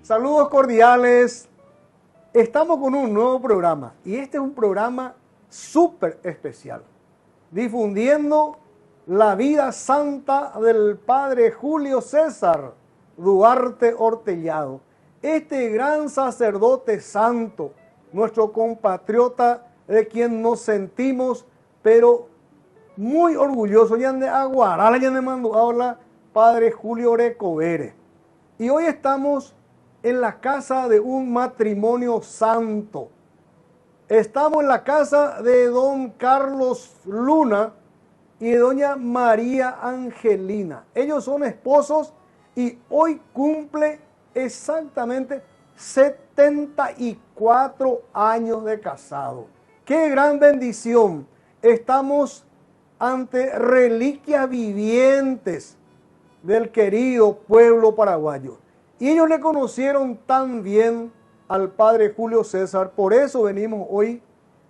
Saludos cordiales. Estamos con un nuevo programa y este es un programa súper especial, difundiendo la vida santa del padre Julio César Duarte Hortellado. Este gran sacerdote santo, nuestro compatriota de quien nos sentimos, pero muy orgulloso, ya de Aguarala, ya de Manduaula, padre Julio Recovere. Y hoy estamos en la casa de un matrimonio santo. Estamos en la casa de don Carlos Luna y de doña María Angelina. Ellos son esposos y hoy cumple exactamente 74 años de casado. ¡Qué gran bendición! Estamos ante reliquias vivientes del querido pueblo paraguayo. Y ellos le conocieron tan bien al padre Julio César, por eso venimos hoy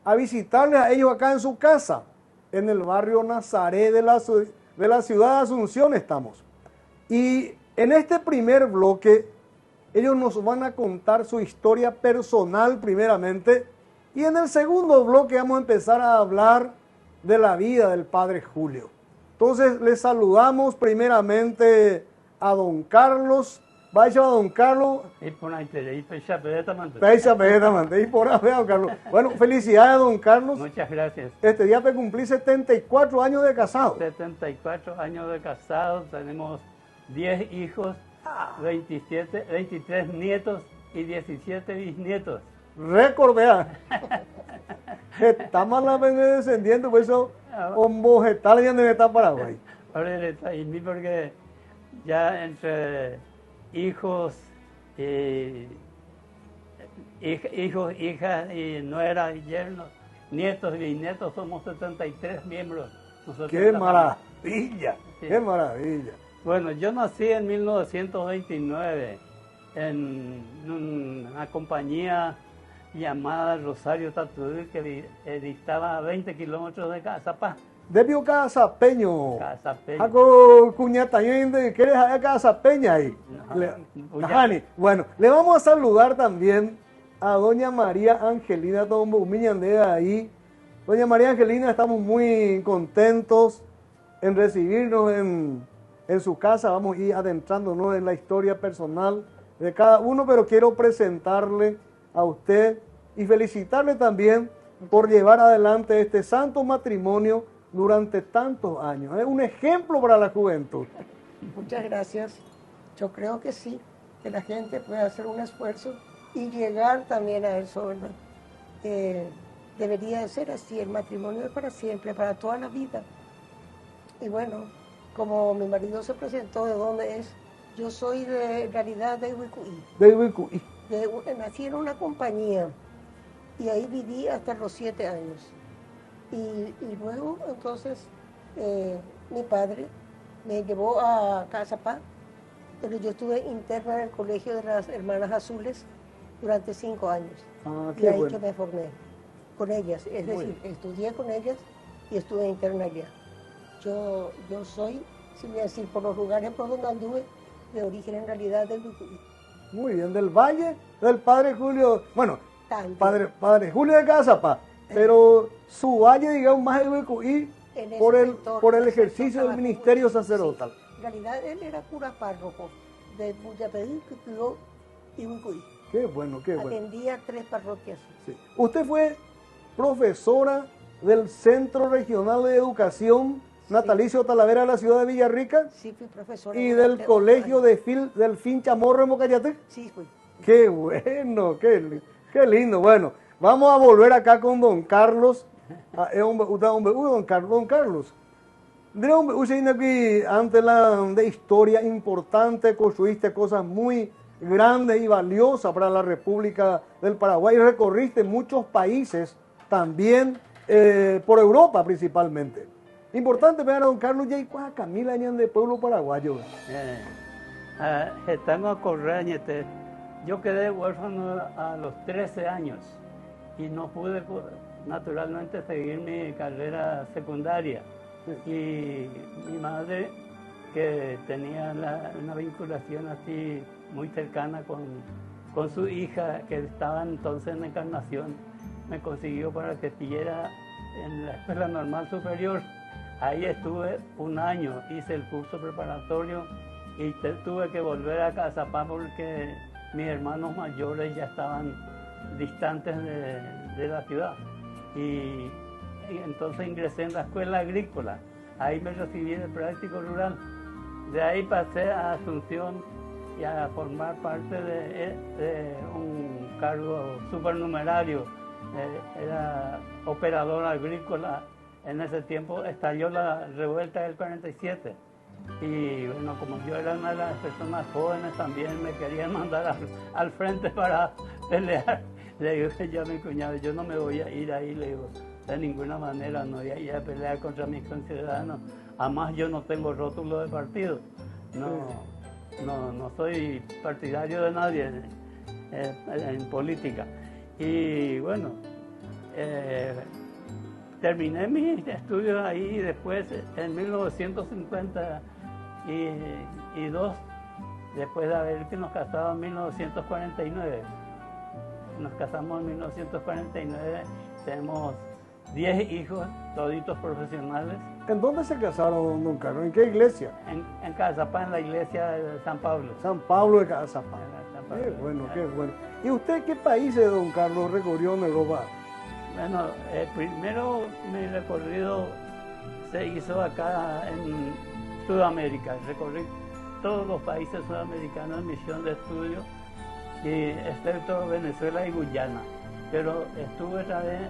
a visitarles a ellos acá en su casa, en el barrio Nazaret de la ciudad de Asunción estamos. Y en este primer bloque, ellos nos van a contar su historia personal primeramente, y en el segundo bloque vamos a empezar a hablar de la vida del padre Julio. Entonces les saludamos primeramente a don Carlos. Vaya a don Carlos. Bueno, felicidades, don Carlos. Muchas gracias. Este día te cumplí 74 años de casado. 74 años de casado, tenemos 10 hijos, 23 nietos y 17 bisnietos. Récord, vea. Estamos la descendiendo, por eso, hombogetal ya de está Paraguay. Ahora está ahí, porque ya entre hijos, hijas y nueras y yernos, nietos y bisnietos, somos 73 miembros. ¡Qué maravilla! Sí. ¡Qué maravilla! Bueno, yo nací en 1929 en una compañía llamada Rosario Tatuil que dictaba a 20 kilómetros de Cazapá. Debió Casapeño. Casapeño. Hago cuñata, ¿quieres a Casapeña ahí? Bueno, le vamos a saludar también a doña María Angelina de ahí. Doña María Angelina, estamos muy contentos en recibirnos en su casa. Vamos a ir adentrándonos en la historia personal de cada uno, pero quiero presentarle a usted y felicitarle también por llevar adelante este santo matrimonio durante tantos años. Es un ejemplo para la juventud. Muchas gracias. Yo creo que sí, que la gente puede hacer un esfuerzo y llegar también a eso, ¿verdad? Debería de ser así, el matrimonio es para siempre, para toda la vida. Y bueno, como mi marido se presentó, ¿de dónde es? Yo soy en realidad de Huicuí. De Huicuí. Nací en una compañía y ahí viví hasta los 7 años. Y luego, entonces, mi padre me llevó a Cazapá, donde yo estuve interna en el colegio de las Hermanas Azules durante 5 años. Y ahí bueno. que me formé con ellas, es decir, estudié con ellas y estuve interna allá. Yo soy, sin decir, por los lugares por donde anduve, de origen en realidad del Huicuí. Muy bien, del Valle, del padre Julio, bueno, También. padre Julio de Cazapá, pero su valle, digamos, más de Huicuí por el ejercicio del ministerio sacerdotal. Sí. En realidad él era cura párroco de Muyapedí, Cucló y Huicuí. Qué bueno, qué bueno. Atendía 3 parroquias. Sí. Usted fue profesora del Centro Regional de Educación Natalicio Talavera de la ciudad de Villarrica. Sí, fui profesora. Y del colegio del Fin Chamorro en Mocayate. Sí, fui. Qué bueno, qué lindo. Bueno, vamos a volver acá con don Carlos. Don Carlos. Ante de historia importante, construiste cosas muy grandes y valiosas para la República del Paraguay. Recorriste muchos países, también por Europa principalmente. Importante ver a don Carlos y Camila años de pueblo paraguayo. Estamos a Corrañete. Yo quedé huérfano a los 13 años y no pude naturalmente seguir mi carrera secundaria. Y mi madre, que tenía una vinculación así muy cercana con su hija, que estaba entonces en Encarnación, me consiguió para que siguiera en la Escuela Normal Superior. Ahí estuve un año, hice el curso preparatorio y tuve que volver a Cazapá porque mis hermanos mayores ya estaban distantes de la ciudad. Y entonces ingresé en la escuela agrícola. Ahí me recibí de práctico rural. De ahí pasé a Asunción y a formar parte de un cargo supernumerario. Era operador agrícola. En ese tiempo estalló la revuelta del 47. Y bueno, como yo era una de las personas jóvenes, también me querían mandar al frente para pelear. Le digo yo a mi cuñado, yo no me voy a ir ahí, le digo, de ninguna manera no voy a ir a pelear contra mis conciudadanos. Además, yo no tengo rótulo de partido. No soy partidario de nadie en política. Y bueno, terminé mis estudios ahí y después, en 1952, después de haber que nos casamos en 1949. Nos casamos en 1949, tenemos 10 hijos, toditos profesionales. ¿En dónde se casaron, don Carlos? ¿En qué iglesia? En Cazapá, en la iglesia de San Pablo. San Pablo de Cazapá. Qué bueno, ya. qué bueno. ¿Y usted qué países, don Carlos, recorrió en Europa? Bueno, primero mi recorrido se hizo acá en Sudamérica. Recorrí todos los países sudamericanos en misión de estudio, y excepto Venezuela y Guyana. Pero estuve otra vez,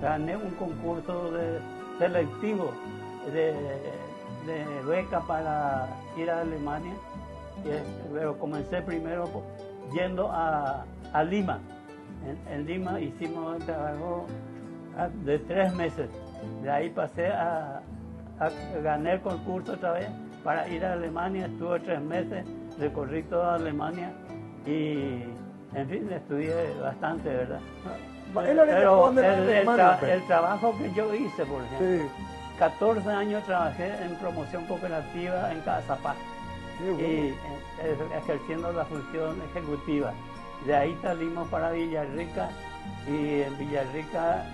gané un concurso selectivo de beca para ir a Alemania. Pero comencé primero yendo a Lima. En Lima hicimos un trabajo de 3 meses. De ahí pasé gané el concurso otra vez para ir a Alemania. Estuve 3 meses, recorrí toda Alemania y, en fin, estudié bastante, ¿verdad? Pero el trabajo que yo hice, por ejemplo, sí. 14 años trabajé en promoción cooperativa en Cazapá, y ejerciendo la función ejecutiva. De ahí salimos para Villarrica, y en Villarrica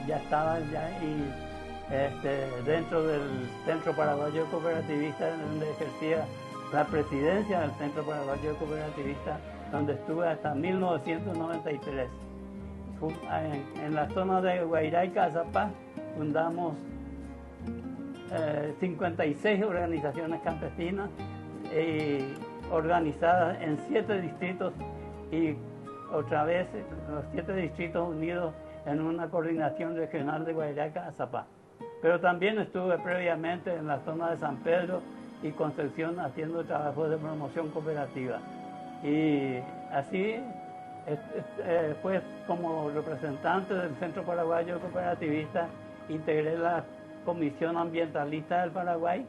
ya estaba dentro del Centro Paraguayo Cooperativista, donde ejercía la presidencia del Centro Paraguayo Cooperativista, donde estuve hasta 1993. En la zona de Guairá y Cazapá fundamos 56 organizaciones campesinas organizadas en 7 distritos, y otra vez los 7 distritos unidos en una coordinación regional de Guairá y Cazapá. Pero también estuve previamente en la zona de San Pedro y Concepción haciendo trabajos de promoción cooperativa. Y así, pues, como representante del Centro Paraguayo Cooperativista, integré la Comisión Ambientalista del Paraguay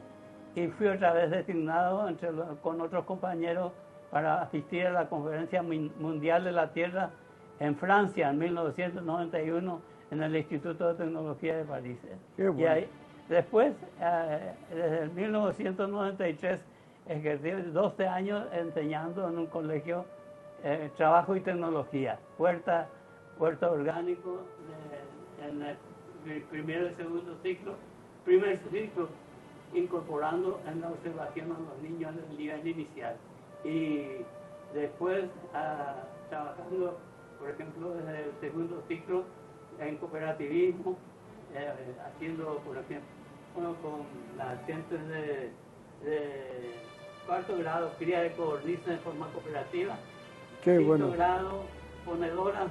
y fui otra vez designado con otros compañeros para asistir a la Conferencia Mundial de la Tierra en Francia en 1991 en el Instituto de Tecnología de París. Bueno. Y ahí, después, desde 1993, ejercí 12 años enseñando en un colegio trabajo y tecnología, huerto orgánico en el primero y segundo ciclo, primer ciclo, incorporando en la observación a los niños en el nivel inicial. Y después trabajando, por ejemplo, desde el segundo ciclo en cooperativismo, haciendo, por ejemplo, con las gentes de cuarto grado, cría de codornices de forma cooperativa. Qué quinto bueno. grado, ponedoras,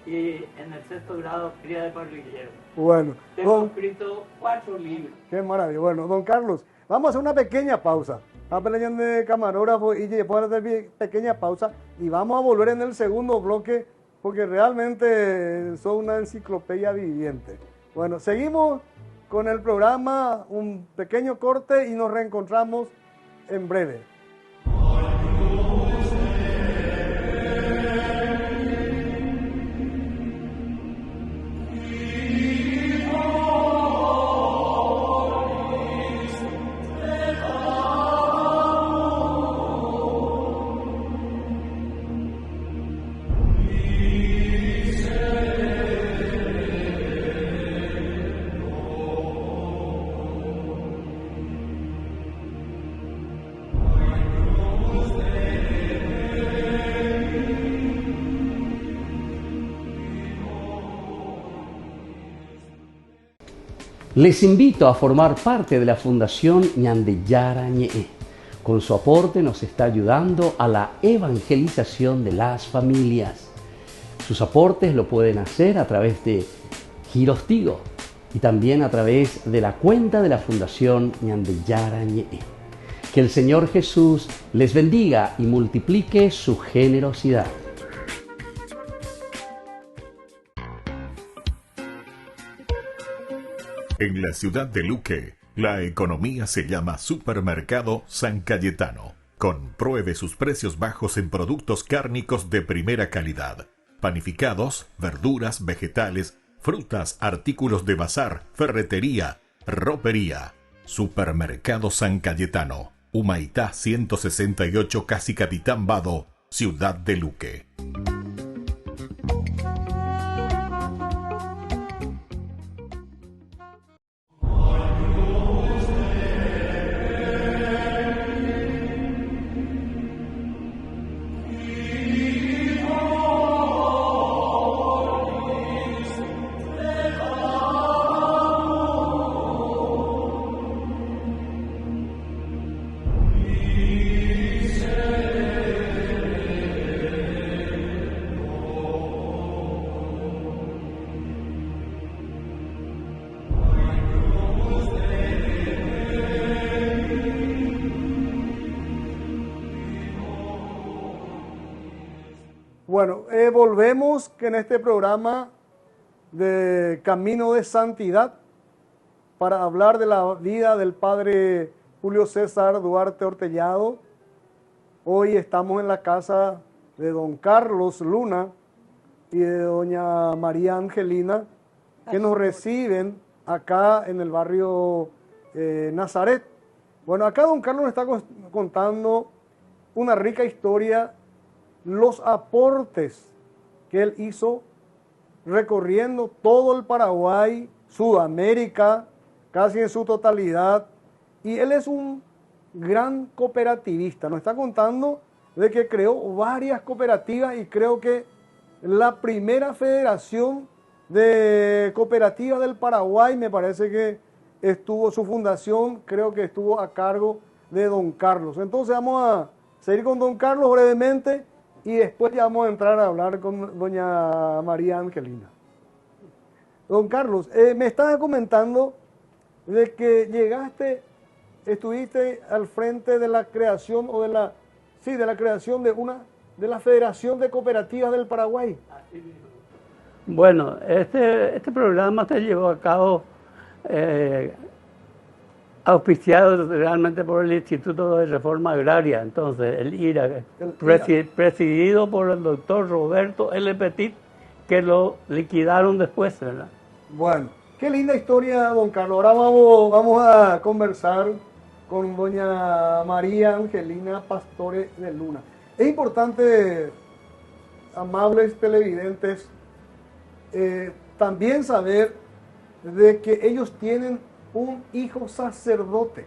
y en el sexto grado, cría de parrilleros. Bueno. Tengo escrito 4 libros. Qué maravilla. Bueno, don Carlos, vamos a hacer una pequeña pausa. Estamos leyendo de camarógrafo y después de hacer pequeña pausa y vamos a volver en el segundo bloque porque realmente son una enciclopedia viviente. Bueno, seguimos con el programa, un pequeño corte y nos reencontramos en breve. Les invito a formar parte de la Fundación Ñandeyara Ñe'e. Con su aporte nos está ayudando a la evangelización de las familias. Sus aportes lo pueden hacer a través de Giros Tigo y también a través de la cuenta de la Fundación Ñandeyara Ñe'e. Que el Señor Jesús les bendiga y multiplique su generosidad. En la ciudad de Luque, la economía se llama Supermercado San Cayetano. Compruebe sus precios bajos en productos cárnicos de primera calidad. Panificados, verduras, vegetales, frutas, artículos de bazar, ferretería, ropería. Supermercado San Cayetano. Humaitá 168, casi Capitán Vado, ciudad de Luque. Bueno, volvemos que en este programa de Camino de Santidad para hablar de la vida del padre Julio César Duarte Ortellado. Hoy estamos en la casa de don Carlos Luna y de doña María Angelina, que nos reciben acá en el barrio Nazaret. Bueno, acá don Carlos nos está contando una rica historia, los aportes que él hizo recorriendo todo el Paraguay, Sudamérica, casi en su totalidad, y él es un gran cooperativista. Nos está contando de que creó varias cooperativas y creo que la primera federación de cooperativas del Paraguay, me parece que estuvo su fundación, creo que estuvo a cargo de don Carlos. Entonces vamos a seguir con don Carlos brevemente y después ya vamos a entrar a hablar con doña María Angelina. Don Carlos, me estaba comentando de que estuviste al frente de la creación de la creación de la Federación de Cooperativas del Paraguay. Bueno, este programa se llevó a cabo auspiciado realmente por el Instituto de Reforma Agraria, entonces el IRA, presidido por el doctor Roberto L. Petit, que lo liquidaron después, ¿verdad? Bueno, qué linda historia, don Carlos. Ahora vamos a conversar con doña María Angelina Pastore de Luna. Es importante, amables televidentes, también saber de que ellos tienen un hijo sacerdote.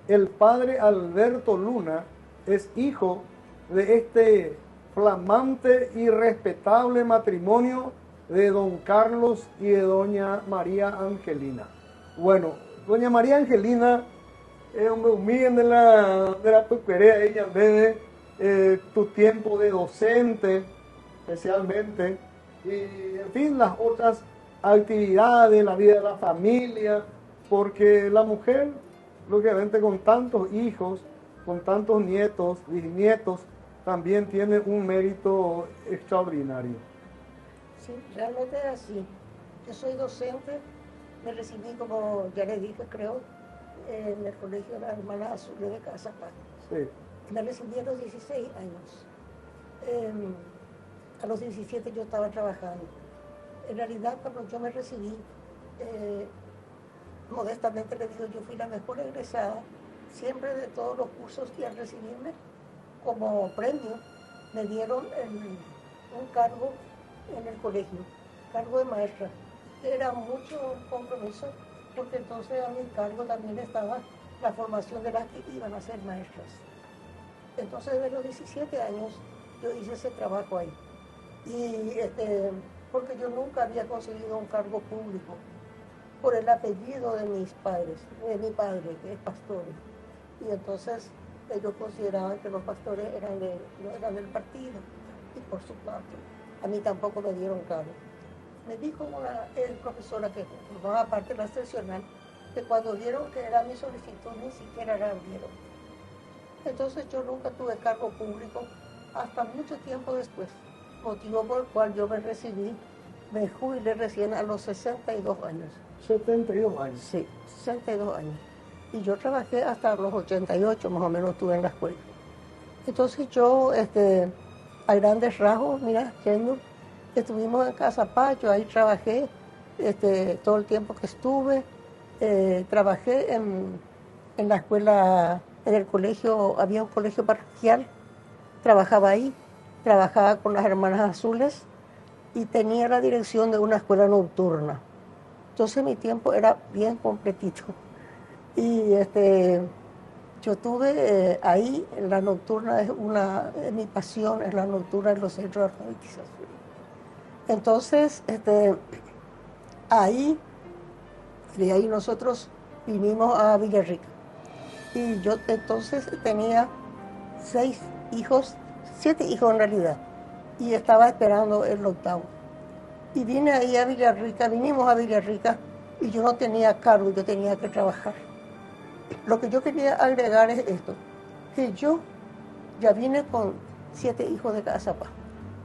El padre Alberto Luna es hijo de este flamante y respetable matrimonio de don Carlos y de doña María Angelina. Bueno, doña María Angelina es hombre humilde de la pecuería, ella bebe tu tiempo de docente, especialmente, y en fin, las otras actividades, la vida de la familia, porque la mujer, lógicamente con tantos hijos, con tantos nietos, bisnietos, también tiene un mérito extraordinario. Sí, realmente es así. Yo soy docente, me recibí, como ya les dije, creo, en el colegio de la hermana Azul de Casapá. Sí. Me recibí a los 16 años. A los 17 yo estaba trabajando. En realidad, cuando yo me recibí, modestamente le digo, yo fui la mejor egresada, siempre de todos los cursos, y al recibirme como premio me dieron un cargo en el colegio, cargo de maestra. Era mucho compromiso, porque entonces a mi cargo también estaba la formación de las que iban a ser maestras. Entonces, de los 17 años, yo hice ese trabajo ahí. Y porque yo nunca había conseguido un cargo público. por el apellido de mis padres, de mi padre, que es pastor. Y entonces ellos consideraban que los pastores no eran del partido. Y por su parte, a mí tampoco me dieron cargo. Me dijo una profesora que formaba parte de la seccional que cuando vieron que era mi solicitud ni siquiera la abrieron. Entonces yo nunca tuve cargo público hasta mucho tiempo después, motivo por el cual yo me jubilé recién a los 62 años. 72 años. Sí, 62 años. Y yo trabajé hasta los 88, más o menos estuve en la escuela. Entonces yo, a grandes rasgos, mira, estuvimos en Casa Pacho, ahí trabajé todo el tiempo que estuve. Trabajé en la escuela, en el colegio, había un colegio parroquial, trabajaba ahí, trabajaba con las Hermanas Azules y tenía la dirección de una escuela nocturna. Entonces mi tiempo era bien completito. Y yo tuve ahí, en la nocturna, mi pasión es la nocturna en los centros de alfabetización. Entonces, de ahí nosotros vinimos a Villarrica. Y yo entonces tenía 7 hijos en realidad, y estaba esperando el 8º. Y vinimos a Villarrica, y yo no tenía cargo, yo tenía que trabajar. Lo que yo quería agregar es esto, que yo ya vine con 7 hijos de Casapá.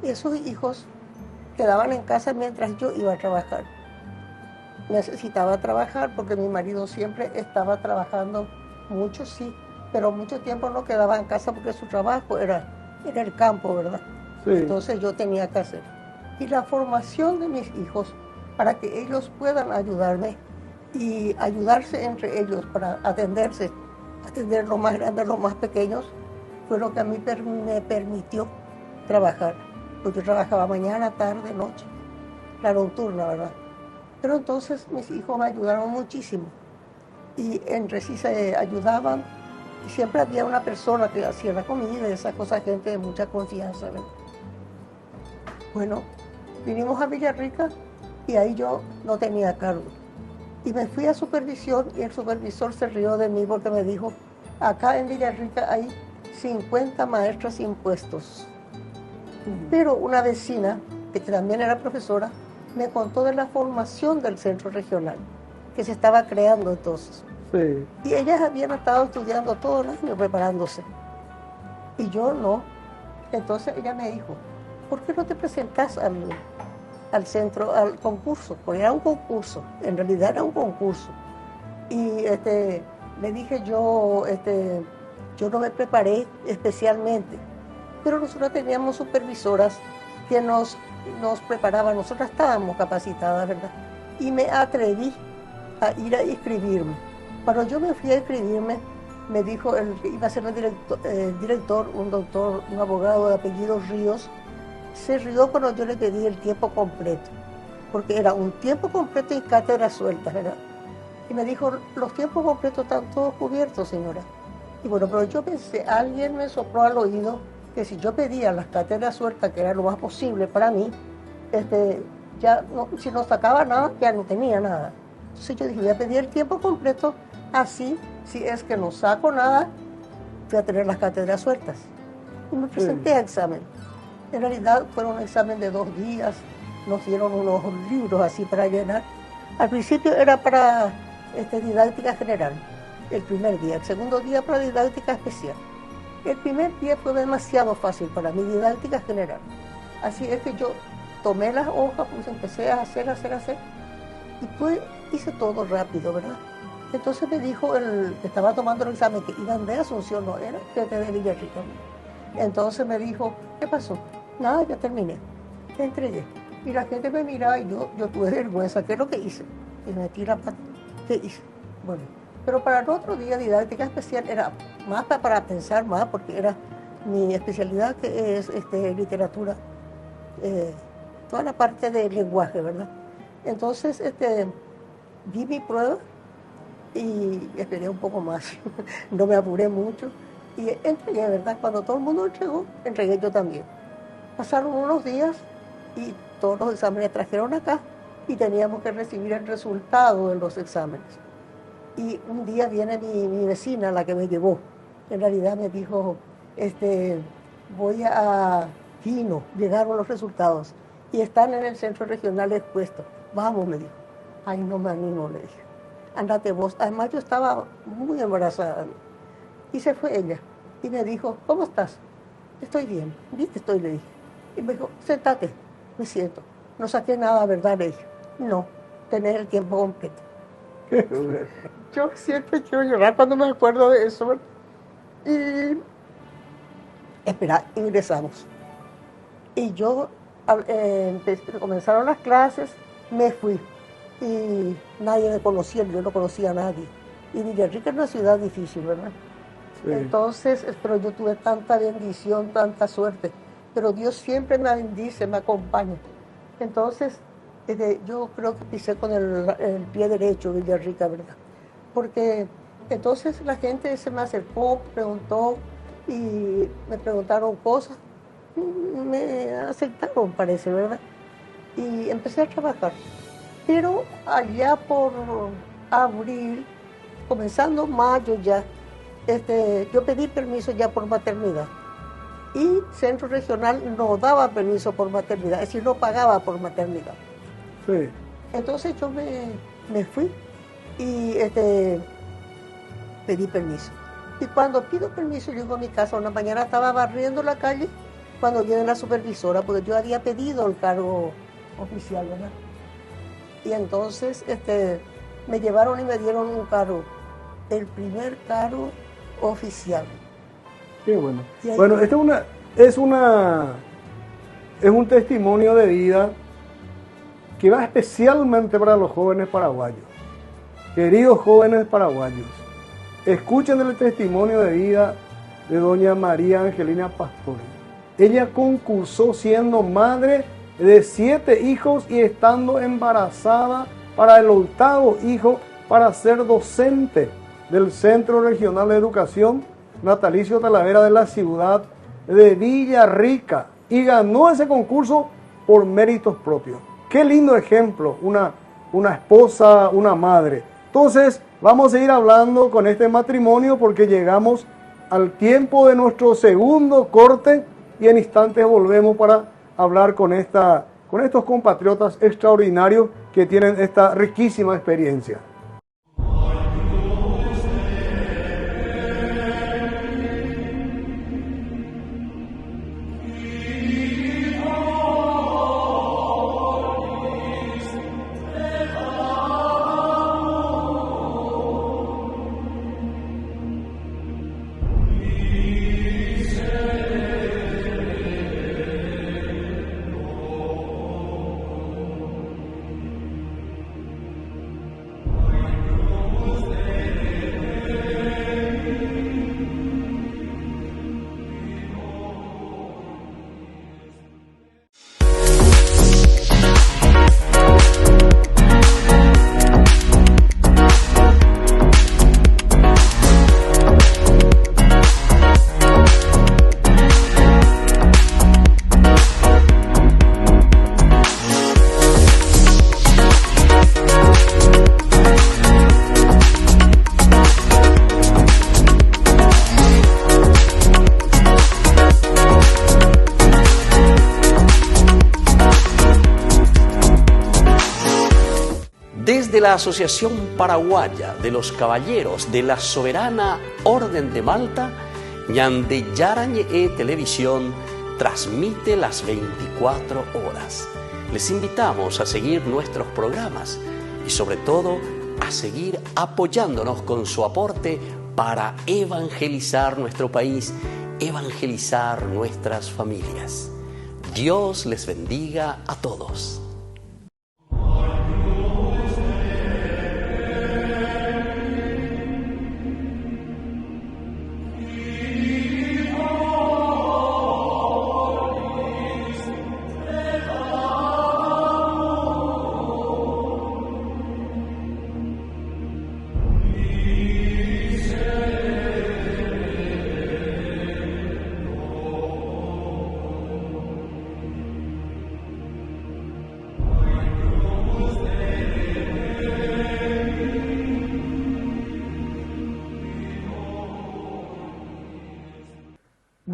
Esos hijos quedaban en casa mientras yo iba a trabajar. Necesitaba trabajar porque mi marido siempre estaba trabajando mucho, sí, pero mucho tiempo no quedaba en casa porque su trabajo era en el campo, ¿verdad? Sí. Entonces yo tenía que hacer. Y la formación de mis hijos para que ellos puedan ayudarme y ayudarse entre ellos para atender los más grandes, los más pequeños, fue lo que a mí me permitió trabajar. Porque yo trabajaba mañana, tarde, noche, la nocturna, ¿verdad? Pero entonces mis hijos me ayudaron muchísimo. Y entre sí se ayudaban. Y siempre había una persona que hacía la comida y esas cosas, gente de mucha confianza, ¿verdad? Bueno, vinimos a Villarrica y ahí yo no tenía cargo. Y me fui a supervisión y el supervisor se rió de mí porque me dijo, acá en Villarrica hay 50 maestros sin puestos. Pero una vecina, que también era profesora, me contó de la formación del centro regional, que se estaba creando entonces. Sí. Y ellas habían estado estudiando todo el año preparándose. Y yo no. Entonces ella me dijo, ¿por qué no te presentas al centro, al concurso? Porque era un concurso, en realidad era un concurso. Y le dije yo no me preparé especialmente, pero nosotros teníamos supervisoras que nos preparaban, nosotras estábamos capacitadas, ¿verdad? Y me atreví a ir a inscribirme. Cuando yo me fui a inscribirme, me dijo, iba a ser el director, un doctor, un abogado de apellido Ríos, se rió cuando yo le pedí el tiempo completo, porque era un tiempo completo y cátedras sueltas, ¿verdad? Y me dijo, los tiempos completos están todos cubiertos, señora. Y bueno, pero yo pensé, alguien me sopló al oído que si yo pedía las cátedras sueltas, que era lo más posible para mí, si no sacaba nada, ya no tenía nada. Entonces yo dije, voy a pedir el tiempo completo, así, si es que no saco nada, voy a tener las cátedras sueltas. Y me presenté a examen. En realidad fue un examen de 2 días, nos dieron unos libros así para llenar. Al principio era para didáctica general, el primer día. El segundo día para didáctica especial. El primer día fue demasiado fácil para mi didáctica general. Así es que yo tomé las hojas, pues empecé a hacer. Y pues hice todo rápido, ¿verdad? Entonces me dijo el que estaba tomando el examen, que iban de Asunción, no era gente de Villarrica. Entonces me dijo, ¿qué pasó? Nada, ya terminé. Te entregué. Y la gente me miraba y yo tuve vergüenza. ¿Qué es lo que hice? Y me metí la pata. ¿Qué hice? Bueno, pero para el otro día, didáctica especial, era más para pensar más, porque era mi especialidad, que es literatura, toda la parte del lenguaje, ¿verdad? Entonces, vi mi prueba y esperé un poco más. No me apuré mucho. Y entregué, ¿verdad? Cuando todo el mundo entregó, entregué yo también. Pasaron unos días y todos los exámenes trajeron acá y teníamos que recibir el resultado de los exámenes. Y un día viene mi vecina, la que me llevó. En realidad me dijo, voy a Quino, llegaron los resultados y están en el centro regional expuestos. Vamos, me dijo. Ay, no me animo, le dije. Ándate vos. Además yo estaba muy embarazada. Y se fue ella y me dijo, ¿cómo estás? Estoy bien, ¿viste? Estoy, le dije. Y me dijo, sentate, me siento. No saqué nada, ¿verdad? Le dije, no, tenés el tiempo completo. Yo siempre quiero llorar cuando me acuerdo de eso. Y espera, ingresamos. Y yo, comenzaron las clases, me fui. Y nadie me conocía, yo no conocía a nadie. Y Villarrica es una ciudad difícil, ¿verdad? Sí. Entonces, pero yo tuve tanta bendición, tanta suerte. Pero Dios siempre me bendice, me acompaña. Entonces, yo creo que pisé con el pie derecho Villarrica, ¿verdad? Porque entonces la gente se me acercó, preguntó y me preguntaron cosas. Me aceptaron, parece, ¿verdad? Y empecé a trabajar. Pero allá por abril, comenzando mayo ya, yo pedí permiso ya por maternidad. Y Centro Regional no daba permiso por maternidad, es decir, no pagaba por maternidad. Sí. Entonces yo me fui y pedí permiso. Y cuando pido permiso, llego a mi casa, una mañana estaba barriendo la calle, cuando viene la supervisora, porque yo había pedido el cargo oficial, ¿verdad? Y entonces me llevaron y me dieron un cargo, el primer cargo oficial. Qué bueno. Bueno, es un testimonio de vida que va especialmente para los jóvenes paraguayos. Queridos jóvenes paraguayos, escuchen el testimonio de vida de doña María Angelina Pastore. Ella concursó siendo madre de 7 hijos y estando embarazada para el 8º hijo para ser docente del Centro Regional de Educación Natalicio Talavera de la ciudad de Villarrica y ganó ese concurso por méritos propios. Qué lindo ejemplo, una esposa, una madre. Entonces, vamos a ir hablando con este matrimonio porque llegamos al tiempo de nuestro segundo corte y en instantes volvemos para hablar con estos compatriotas extraordinarios que tienen esta riquísima experiencia. Desde la Asociación Paraguaya de los Caballeros de la Soberana Orden de Malta, Ñandeyarañe Televisión transmite las 24 horas. Les invitamos a seguir nuestros programas y sobre todo a seguir apoyándonos con su aporte para evangelizar nuestro país, evangelizar nuestras familias. Dios les bendiga a todos.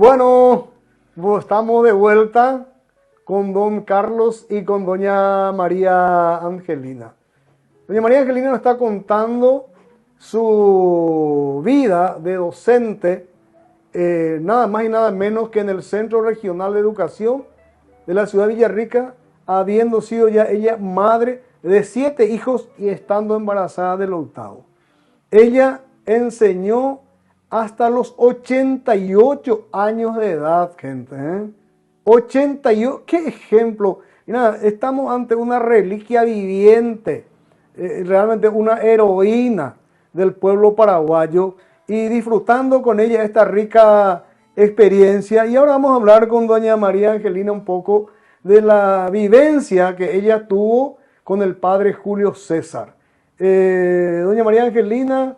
Bueno, estamos de vuelta con don Carlos y con doña María Angelina. Doña María Angelina nos está contando su vida de docente, nada más y nada menos que en el Centro Regional de Educación de la ciudad de Villarrica, habiendo sido ya ella madre de 7 hijos y estando embarazada del 8º. Ella enseñó hasta los 88 años de edad, gente. 88, qué ejemplo. Y nada, estamos ante una reliquia viviente, realmente una heroína del pueblo paraguayo, y disfrutando con ella esta rica experiencia. Y ahora vamos a hablar con doña María Angelina un poco de la vivencia que ella tuvo con el padre Julio César. Doña María Angelina,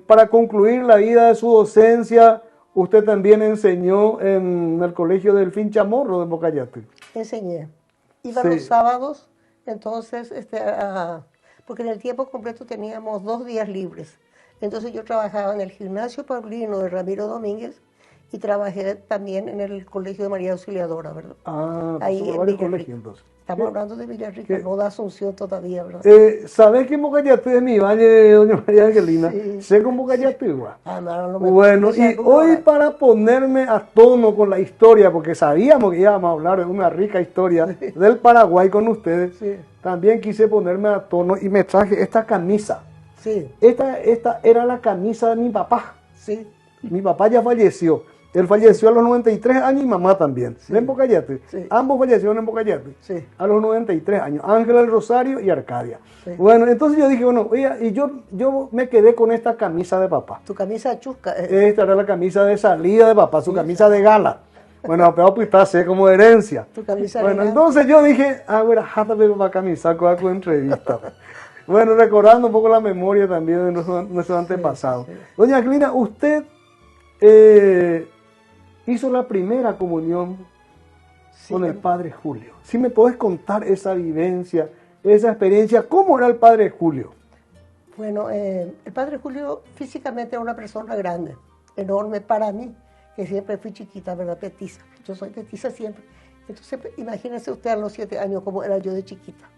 para concluir la vida de su docencia, usted también enseñó en el colegio del Finchamorro de Bocayate. Enseñé. Iba Sí. los sábados, entonces, porque en el tiempo completo teníamos 2 días libres. Entonces yo trabajaba en el gimnasio Paulino de Ramiro Domínguez y trabajé también en el colegio de María Auxiliadora, ¿verdad? Ah, Ahí pasó en varios Villarrica. colegios entonces. Estamos hablando de Villarrica, ¿Qué? no de Asunción todavía, ¿verdad? ¿Sabés que en Bocayate es mi valle, doña María Angelina? Sí. Sé con Bocayate igual. Ah, no, no me Bueno, puse y hoy para ponerme a tono con la historia, porque sabíamos que íbamos a hablar de una rica historia del Paraguay con ustedes, Sí. también quise ponerme a tono y me traje esta camisa. Sí, Esta era la camisa de mi papá. sí, Mi papá ya falleció. Él falleció a los 93 años y mamá también. Sí. En Bocayate. Sí. Ambos fallecieron en Bocayate. sí. A los 93 años. Ángela del Rosario y Arcadia. Sí. Bueno, entonces yo dije, bueno, oye, y yo me quedé con esta camisa de papá. Tu camisa chusca. Esta era la camisa de salida de papá, su camisa de gala. Bueno, pero pues está así como herencia. Tu camisa Bueno, de gala. entonces yo dije, bueno, jata para camisa con algo de entrevista. Bueno, recordando un poco la memoria también de nuestros antepasados. sí. Doña Angelina, usted hizo la primera comunión Sí, con el padre Julio. ¿Sí me podés contar esa vivencia, esa experiencia? ¿Cómo era el padre Julio? Bueno, el padre Julio físicamente era una persona grande, enorme para mí, que siempre fui chiquita, ¿verdad? Petiza. Yo soy petiza siempre. Entonces, imagínese usted a los 7 años cómo era yo de chiquita.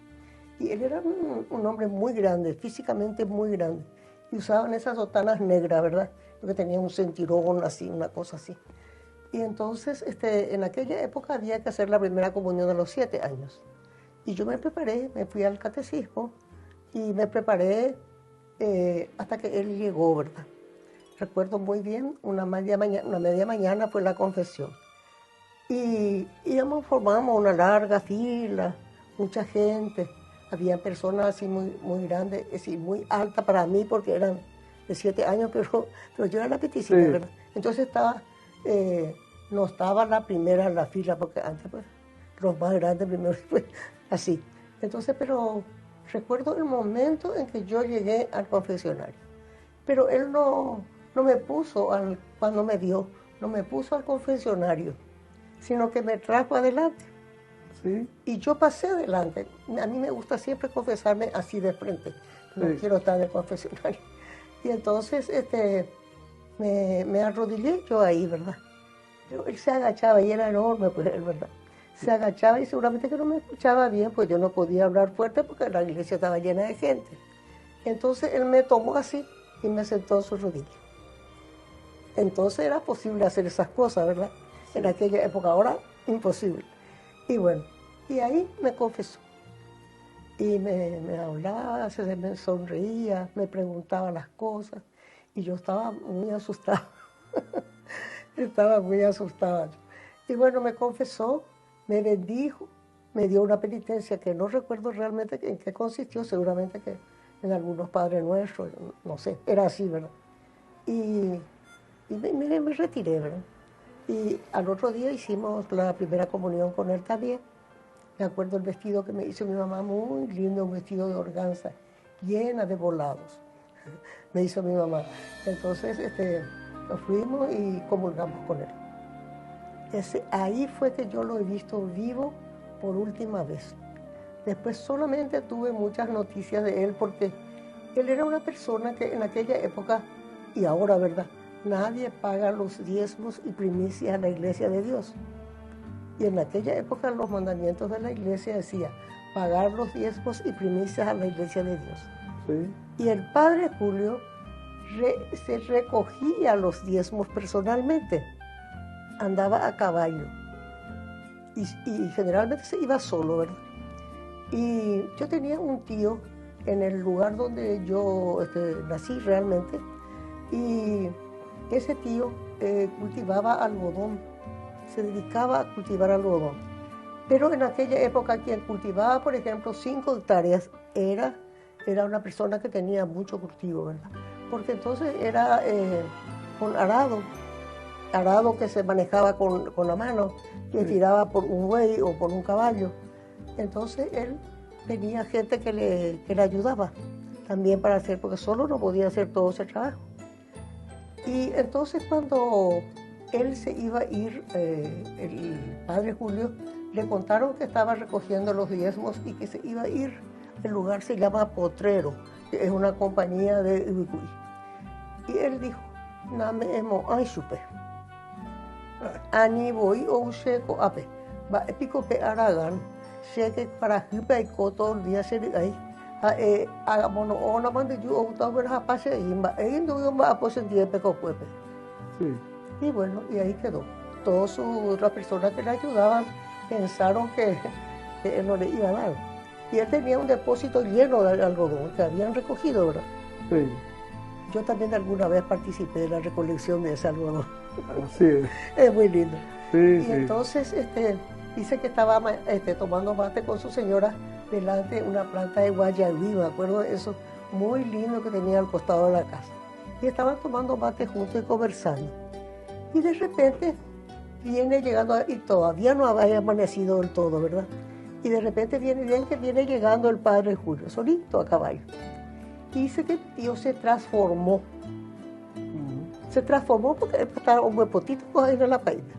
Y él era un hombre muy grande, físicamente muy grande. Y usaban esas sotanas negras, ¿verdad? Porque tenía un cinturón así, una cosa así. Y entonces, en aquella época había que hacer la primera comunión a los 7 años. Y yo me preparé, me fui al catecismo y me preparé hasta que él llegó, ¿verdad? Recuerdo muy bien, una media mañana fue la confesión. Y formamos una larga fila, mucha gente. Había personas así muy grandes, es decir, muy altas para mí porque eran de 7 años, pero yo era la peticita, Sí. ¿verdad? Entonces no estaba la primera en la fila, porque antes pues, los más grandes primero fue así. Entonces, pero recuerdo el momento en que yo llegué al confesionario. Pero él no me puso, cuando me vio, no me puso al confesionario, sino que me trajo adelante. ¿Sí? Y yo pasé adelante. A mí me gusta siempre confesarme así de frente. No Sí. quiero estar en el confesionario. Y entonces me arrodillé yo ahí, ¿verdad? Pero él se agachaba y era enorme, pues él, ¿verdad? Se agachaba y seguramente que no me escuchaba bien, pues yo no podía hablar fuerte porque la iglesia estaba llena de gente. Entonces él me tomó así y me sentó en su rodilla. Entonces era posible hacer esas cosas, ¿verdad? En aquella época, ahora imposible. Y bueno, y ahí me confesó. Y me hablaba, me sonreía, me preguntaba las cosas. Y yo estaba muy asustada. Estaba muy asustada. Y bueno, me confesó, me bendijo, me dio una penitencia que no recuerdo realmente en qué consistió, seguramente que en algunos Padres Nuestros, no sé, era así, ¿verdad? Y me retiré, ¿verdad? Y al otro día hicimos la primera comunión con él también. Me acuerdo el vestido que me hizo mi mamá, muy lindo, un vestido de organza, llena de volados. Me hizo mi mamá. Entonces nos fuimos y comulgamos con él. Ahí fue que yo lo he visto vivo por última vez. Después solamente tuve muchas noticias de él porque él era una persona que en aquella época, y ahora, ¿verdad?, nadie paga los diezmos y primicias a la iglesia de Dios. Y en aquella época los mandamientos de la iglesia decía pagar los diezmos y primicias a la iglesia de Dios. Sí. Y el padre Julio se recogía los diezmos personalmente, andaba a caballo y generalmente se iba solo, ¿verdad? Y yo tenía un tío en el lugar donde yo nací realmente, y ese tío cultivaba algodón, se dedicaba a cultivar algodón. Pero en aquella época quien cultivaba, por ejemplo, 5 hectáreas era una persona que tenía mucho cultivo, ¿verdad? Porque entonces era con arado que se manejaba con la mano, que tiraba por un buey o por un caballo. Entonces él tenía gente que le ayudaba también para hacer, porque solo no podía hacer todo ese trabajo. Y entonces cuando él se iba a ir, el padre Julio, le contaron que estaba recogiendo los diezmos y que se iba a ir. El lugar se llama Potrero, que es una compañía de Uruguay. Y él dijo, name emo aishupe. Ani voy o seco ape. Va epico pe aragan. Sé que para hipa y coto el día se ahí. Mono ona mande yo auto ver a pase y va endo yo va a posentir peco cuepe. Sí. Y bueno, y ahí quedó. Todas las personas que le ayudaban pensaron que él no le iba a dar. Y él tenía un depósito lleno de algodón que habían recogido, ¿verdad? Sí. Yo también alguna vez participé de la recolección de ese algodón. Así es. Es muy lindo. Sí, Y sí. entonces dice que estaba tomando mate con su señora delante de una planta de guayabí, me acuerdo de eso, muy lindo que tenía al costado de la casa. Y estaban tomando mate juntos y conversando. Y de repente viene llegando, y todavía no había amanecido del todo, ¿verdad? Y de repente viene llegando el padre Julio, solito a caballo. Y dice que el tío se transformó. Se transformó porque estaba un huepotito ahí en la paita.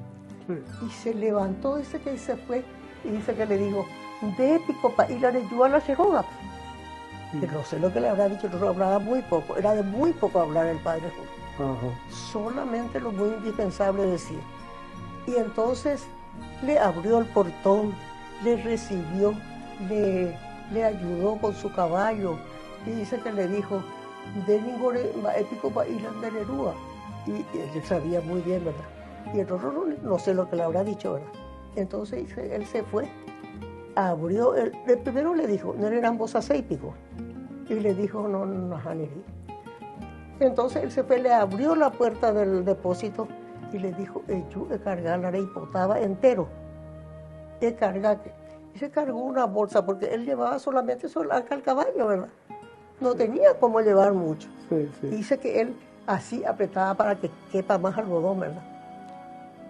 Sí. Y se levantó, dice que se fue, y dice que le dijo, de pico pa y la reyó a la ceroga. Que no sé lo que le habrá dicho, no hablaba muy poco, era de muy poco hablar el padre Julio. Ajá. Solamente lo muy indispensable decir. Y entonces le abrió el portón, le recibió, le ayudó con su caballo, y dice que le dijo, de ningún épico pa y la andalerúa. Y él sabía muy bien, ¿verdad? Y el otro no sé lo que le habrá dicho, ¿verdad? Entonces él se fue, abrió, el primero le dijo, no eran vos aceipico. Y le dijo, no, Haniri. Entonces él se fue, le abrió la puerta del depósito y le dijo, yo he cargado la hipotaba entero. He cargado. Y se cargó una bolsa porque él llevaba solamente al caballo, ¿verdad? No tenía cómo llevar mucho. Sí, sí. Dice que él así apretaba para que quepa más algodón, ¿verdad?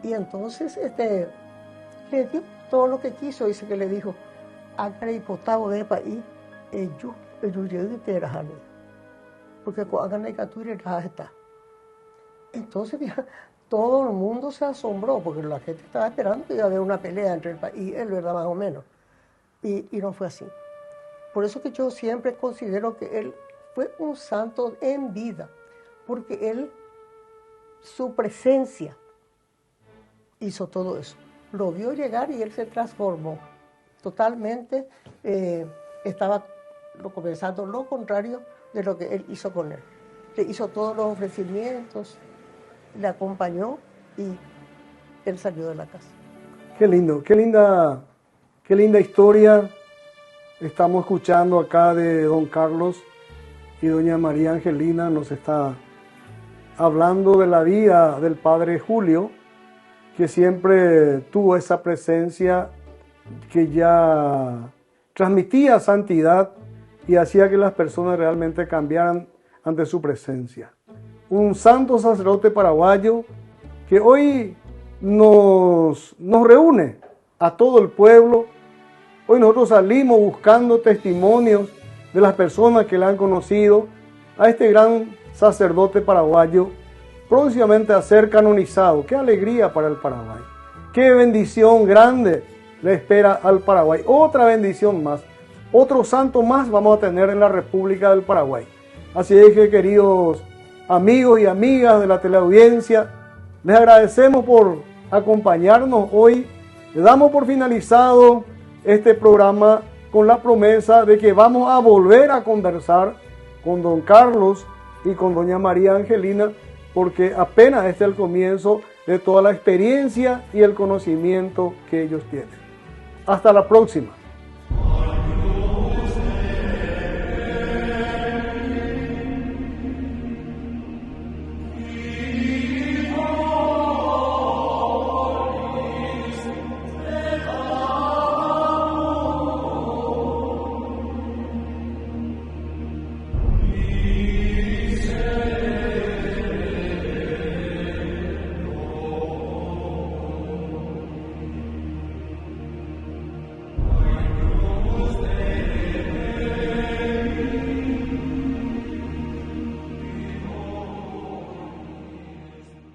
Y entonces le dio todo lo que quiso. Dice que le dijo, acá hipotabo de país, yo llegué de Rajani. Porque cuando hagan la captura está. Entonces ya, todo el mundo se asombró porque la gente estaba esperando que iba a haber una pelea entre el país y él, ¿verdad? Más o menos. Y no fue así. Por eso que yo siempre considero que él fue un santo en vida, porque él, su presencia hizo todo eso. Lo vio llegar y él se transformó totalmente. Estaba comenzando lo contrario de lo que él hizo con él. Le hizo todos los ofrecimientos, le acompañó y él salió de la casa. Qué lindo, qué linda historia estamos escuchando acá de don Carlos, y doña María Angelina nos está hablando de la vida del padre Julio, que siempre tuvo esa presencia que ya transmitía santidad y hacía que las personas realmente cambiaran ante su presencia. Un santo sacerdote paraguayo que hoy nos reúne a todo el pueblo. Hoy nosotros salimos buscando testimonios de las personas que le han conocido a este gran sacerdote paraguayo, próximamente a ser canonizado. ¡Qué alegría para el Paraguay! ¡Qué bendición grande le espera al Paraguay! Otra bendición más, otro santo más vamos a tener en la República del Paraguay. Así es que, queridos amigos y amigas de la teleaudiencia, les agradecemos por acompañarnos hoy. Le damos por finalizado este programa con la promesa de que vamos a volver a conversar con don Carlos y con doña María Angelina, porque apenas este es el comienzo de toda la experiencia y el conocimiento que ellos tienen. Hasta la próxima.